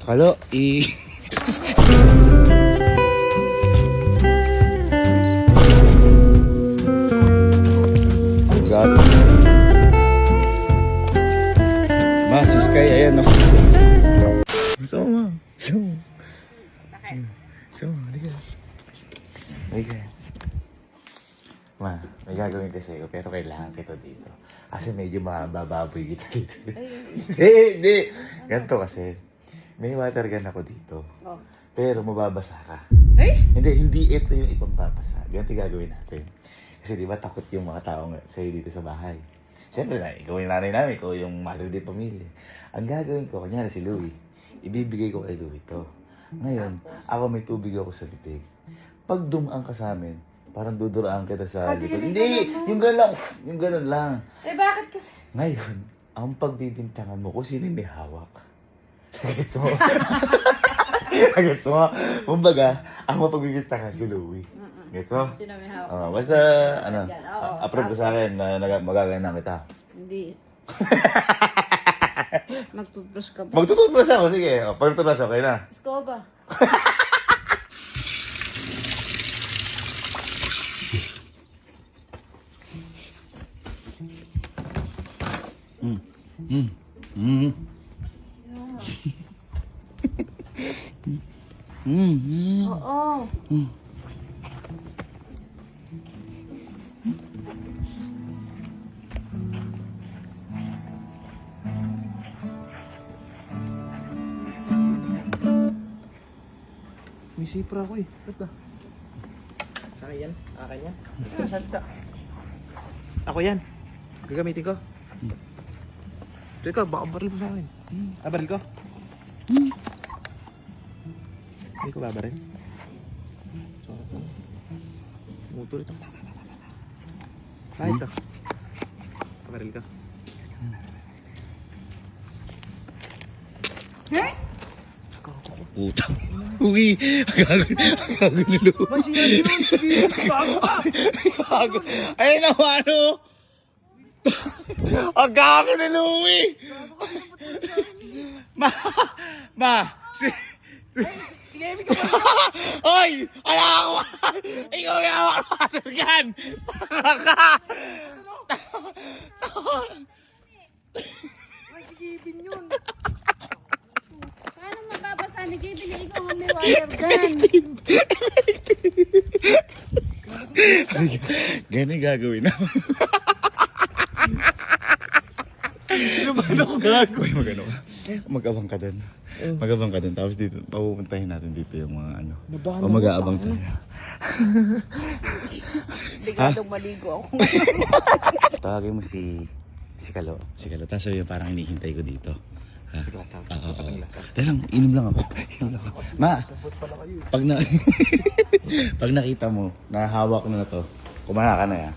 Kalo, Oh God. Ma, sus kay, ayan o. So, ma. So, halika. Halika. Ma, may gagawin kasi ako, pero kailangan kita dito. Kasi medyo mabababoy kita dito. Hindi. Ganito kasi, may water gun ako dito. Oh. Pero mababasa ka. Ay? Hindi ito yung ibang babasa. Ganito gagawin natin. Kasi di ba takot yung mga tao sa'yo dito sa bahay. Siyempre na, ikaw yung nanay namin, ikaw yung mother di pamilya. Ang gagawin ko, kanyari si Louie, ibibigay ko kay Louie ito. Ngayon, ako may tubig ako sa bibig. Pag dumaan ka sa amin, parang duduraan kita sa likod. Hindi! Yung gano'n lang. Eh, bakit kasi? Ngayon, ang pagbibintangan mo kung sino yung may hawak. Gets mo? Gets mo? Kumbaga, ang mapagbibintangan si Louie. Gets mo? Sino may hawak? Basta, Yan, oo. approve sa akin na magagana kita. Hindi. Magtutbrush ka ba? Magtututbrush ako, sige. Pag-tutbrush, okay na. Scoba. Oo. May sipra ako eh. Ba't ba? Sa akin yan? Akin yan? Salta. Ako yan. Gagamitin ko. Teka, baka baril mo sa akin. Baril ko? Hindi ko babaril. So, motor ito. Ito. Baril ka. Putang. Uwi. Agagulo. Masira yun! Sige! Gago ka! Gago. Ayun na, ano? Ang gago na Louie. Sige, ka ba? Oy! Ala ako! Ikaw yung hawak ng yan! Ay, sige, bin yun! Paano mababasa ni Gaby na ikaw ang may water gun? Ganyan gagawin naman. Sino ba ako gago? Uy, mag-ano ka? Mag-abang ka dun. Mag-abang ka dun. Tapos dito, papupuntahin natin dito yung mga ano. O mag-aabang tayo. Ligadong maligo ako. Tawagin mo si Kalo. Si Kalo. Tapos yung parang hinihintay ko dito. Ha? Sa klasa. Oo. Dahil lang, inom lang ako. Ma, pag nakita mo, nahawak na to, kumana ka na yan.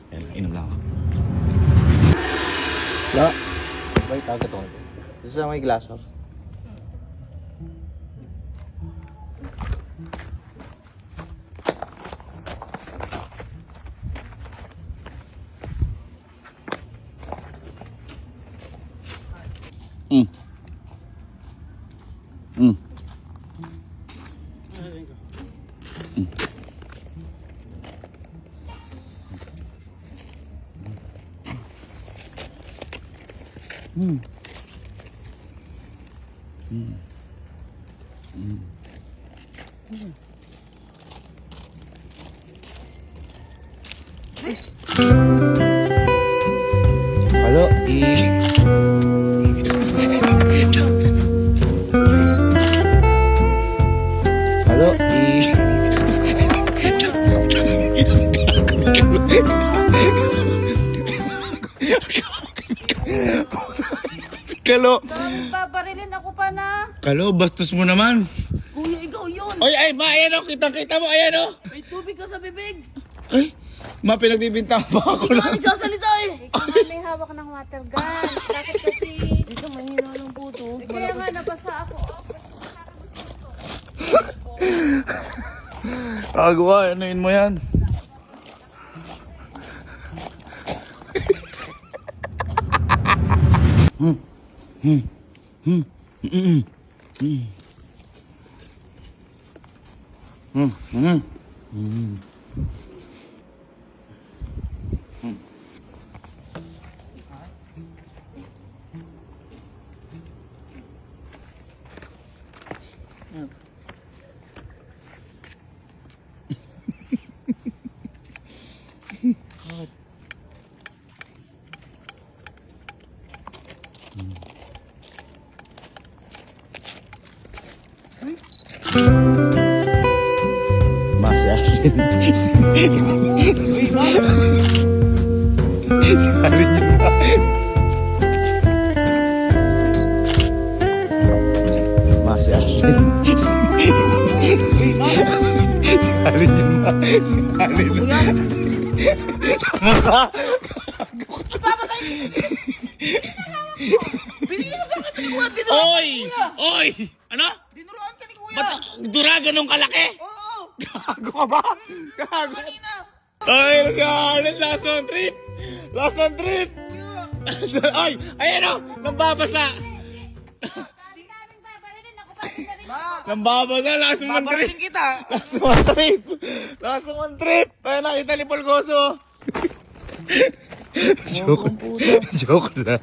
Dahil lang, inom lang ako. La. Wait, agad ako. Gusto sa may glass off. Kalo, Kalo, Kalo, Babarilin ako pa na. Kalo, bastos mo naman. Kuya, ikaw yun! Oy, ay, ma, ayan o, kitang-kita mo, ayan o. May tubig ka sa bibig! Ay, ma, pinagbibintang pa ako Ikaw lang. nagsasalita eh! Ikaw nga may hawak ng water gun. Bakit kasi? Ikaw, mahina ng puto. Kaya nga nabasa ako. Agawa, anuin mo yan. Ma, si Ashlyn. Sabi niyo ba? Ma, si Ashlyn. Sabi niyo ba? Sabi niyo. Oy! Oy! Ano? Dinuruan ka ni kuya. Ba't dura ganun kalaki? Oo. Gago ka ba? Gago. Ay, nag-aaral. Last one trip. Last one trip. Ay, ayan o. Nambabasa. Dami-daming babarilin ako pa rin. Nambabasa. Last one trip. Babarating kita. Last one trip. Last one trip. Ay, nakita ni Pulgoso. Joke. Joke lang.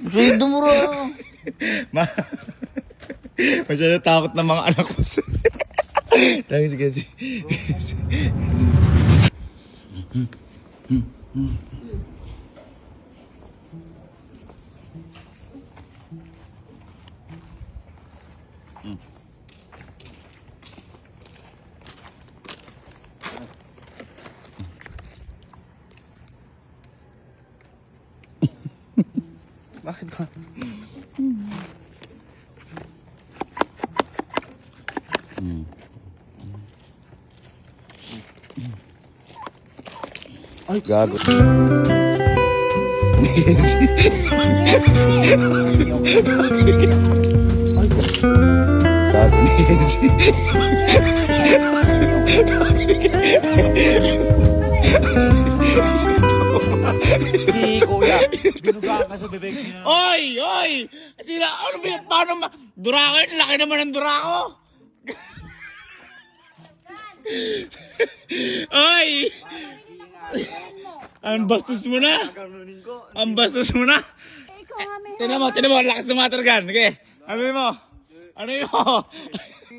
Sa'yo dumuro. Ma. Masyado takot ng mga anak ko. Tangis kasi. Bakit ba? Ay, gago. Gago ni Si kuya. Binugaan ka sa bebek niya. Oy! Oy! Sila, ano ba? Paano ma... Durako yun? Laki naman ng durako. Oy! Ang bastos mo na. Ganunin ko. Ang bastos mo na. Eh, ikaw nga may Tinan mo, lakas ng water gun. Okay, ano yun mo? Ano yun mo?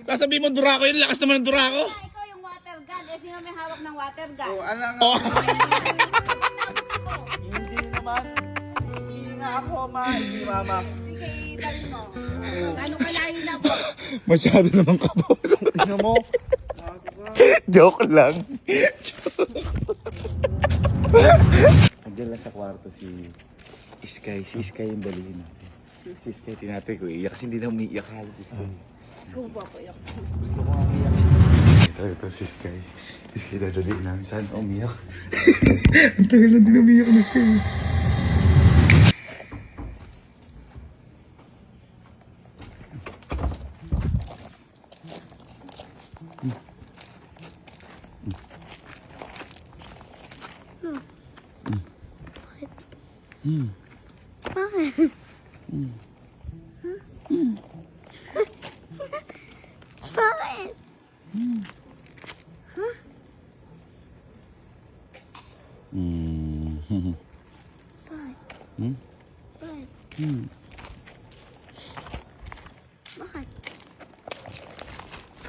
Sasabihin mo durako yun, lakas naman ng durako. ikaw yung water gun. Eh, sino may hawak ng water gun? Oh, ano nga. Oh. Hindi naman. Hindi nga ako, ma. Si mama. Sige, ibalin mo. Ano kalayo na po? Masyado naman kabaw. Ano mo? Joke lang. Andiyan lang sa kwarto si Sky. Si Sky yung dalihin natin. Si Sky tinatay ko iiyak kasi hindi na umiiyak halos si Sky. Kung papayak. Gusto ko nga iyak. Ito si Sky. Si Sky dadalihin namin. Saan umiyak? Ang tagal na din umiyak na Sky.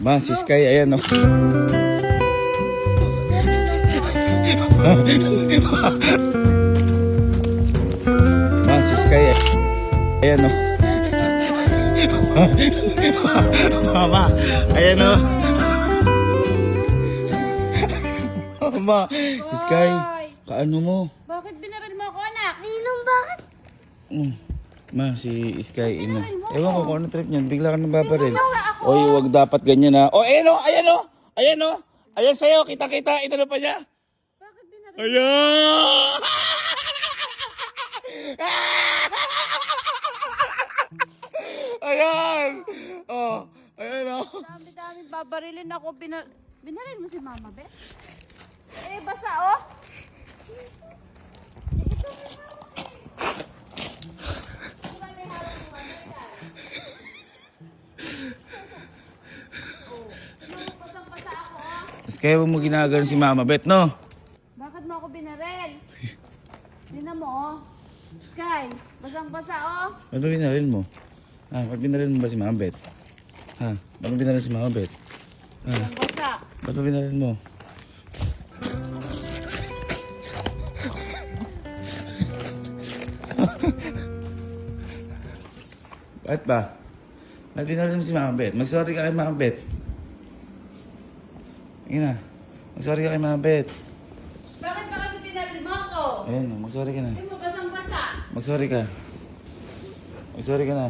Ma, si Sky, ayan o. Ma, si Sky, ayan o. Mama, ayan o. Mama, si Sky, kaano mo? Bakit binaril mo ako, anak? Ninong, bakit? Ma, si Sky, ino. Binaril mo Ewan ko kung ano trip niyan, bigla ka nang babaril. Sinungaling ako. Oy, wag dapat ganyan na. Oh, ayan o, ayan o. Ayan o. Ayan sa'yo, kita-kita, itano pa niya. Bakit binaril? Ayan! Ayan! Oh, ayan o. Dami-daming babarilin ako. Binaril mo si Mama, be? Eh, basa, oh. Eh, ito may hawak eh. Ito may hawak ng water gun. Kaya mo ginagano si Mama Bet, no? Bakit mo ako binaril? Tingnan mo, oh. Sky, basang-basa, oh. Ba't mo binaril mo? Ba't binaril mo ba si Mama Bet? Ba't mo binaril si Mama Bet? Basang-basa. Ba't mo binaril mo? Ba't ba? Ba't binaril mo si Mama Bet? Mag-sorry ka kay Mama Bet. Ayun na. Mag-sorry ka kay Mama Bet. Bakit ba kasi binaril mo ako? Ayun, mag-sorry ka na. Hindi mo basang-basa. Mag-sorry ka. Mag-sorry ka na.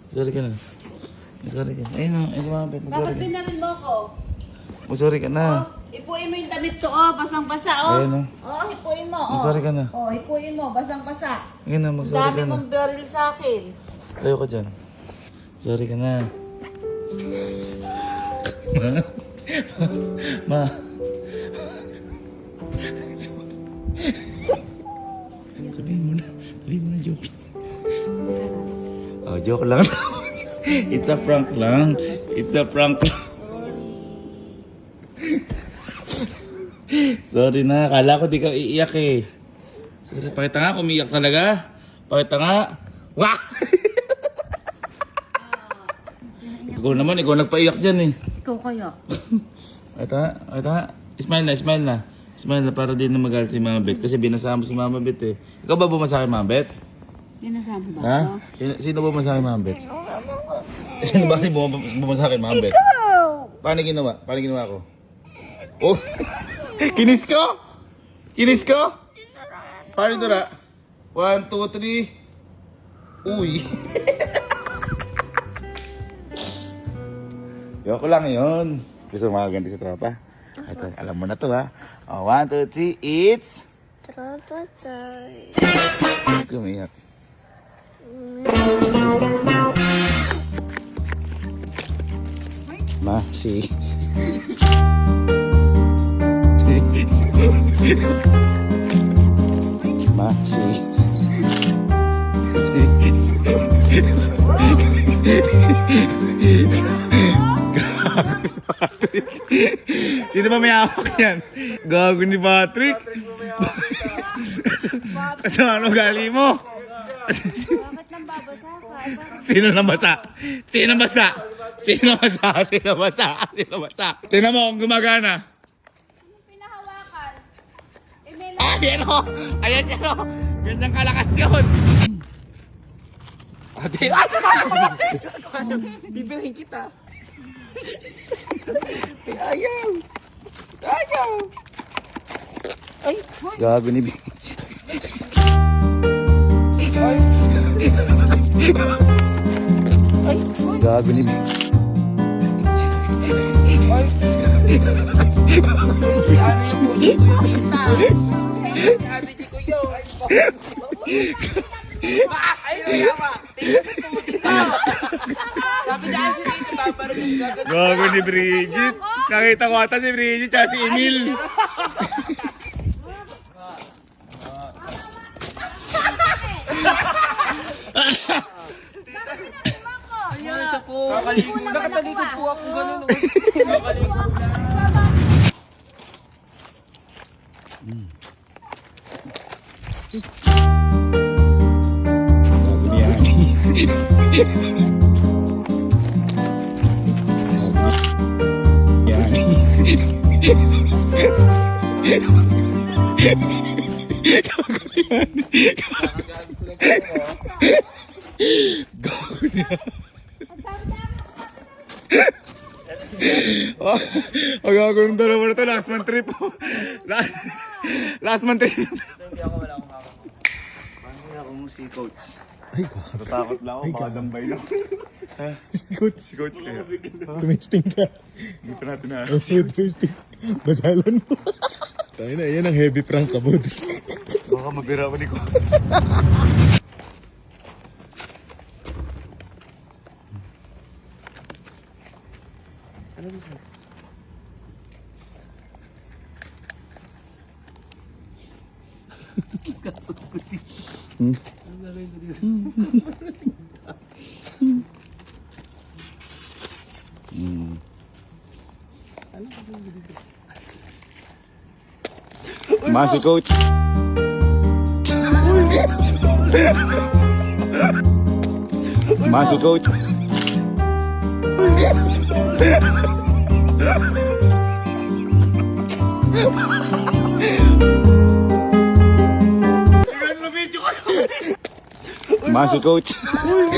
Mag-sorry ka na. Mag-sorry ka. Ayun na, ayun si Mama Bet. Bakit Mag-sorry ka. binaril mo ako? Mag-sorry ka na. Ipuin mo yung damit ko, oh. Basang-basa, oh. Ayun, oh. Oh, hipuin mo, oh. Mag-sorry ka na. Oh, hipuin mo. Basang-basa. Ayun na, mag-sorry Dami ka na. mong baril sa akin. Tayo ka dyan. Sorry ka na. Ma. Sabihin mo na. Sabihin mo na joke. Oh, joke lang. It's a prank lang. It's a prank lang. Sorry na. Kala ko di ka iiyak eh. Sorry, pakita nga kung umiiyak talaga. Pakita nga. Wah! Ikaw naman, ikaw nagpaiyak dyan eh. Ikaw kaya. Ito. Smile na, smile na. Smile na para din na magalit si Mama Bet. Kasi binasama si Mama Bet eh. Ikaw ba bumasa kay Mama Bet? Ginasama ba Ha? ako? Sino bumasa kay Mama Bet? Sino ba bumasa kay Mama Bet? Paano ginawa? Paano ginawa ko? Oh! Kinis ko? Kinis ko? Paano ito na? 1, 2, 3. Uy! Yoko lang yun. Gusto mo makaganti sa tropa? Ito, alam mo na to ha. 1, 2, 3, it's... Tropa tayo. Gumiyak. Masi. Masi. Sino ba may hawak yan? Gago ni Patrick. Kasi ano gali mo? Bakit nang babasa ka? Sino nabasa? Sino basa? Sino basa? Sino basa? Sino basa? Tingnan mo kung gumagana. Anong pinahawakan? Eh, may Ayan o! Ayan yan o! Ganyang kalakas yun! Ate! Bibilhin kita. Ayaw! Ayaw! Ay! Gago ni Ay! Gago ni Ate G ko yun. Ay, yawa. Tingnan mo dito. Sabi niya kasi dito, babaril yung gagawin. Gago ni Bridget! Nakita ko ata si Bridget at si Emil! Ayun siya po. Kakaligo. Nakatalikod po ako ganun. Gago ni Ani. Oh, gago ng dalawa na to. Last man trip. Last man trip. Hindi ako wala akong hawak. Paano ako mo si Coach? Ay, gago. Natakot lang ako. Baka dambay lang. Coach, Si Coach kaya. tumisting ka. Hindi pa natin na. Ang sweet tumisting. Basalan mo. Tayo na, yan ang heavy prank ka, bud. Baka mabira pa ni Coach. Masi coach. Masi coach. Masi coach.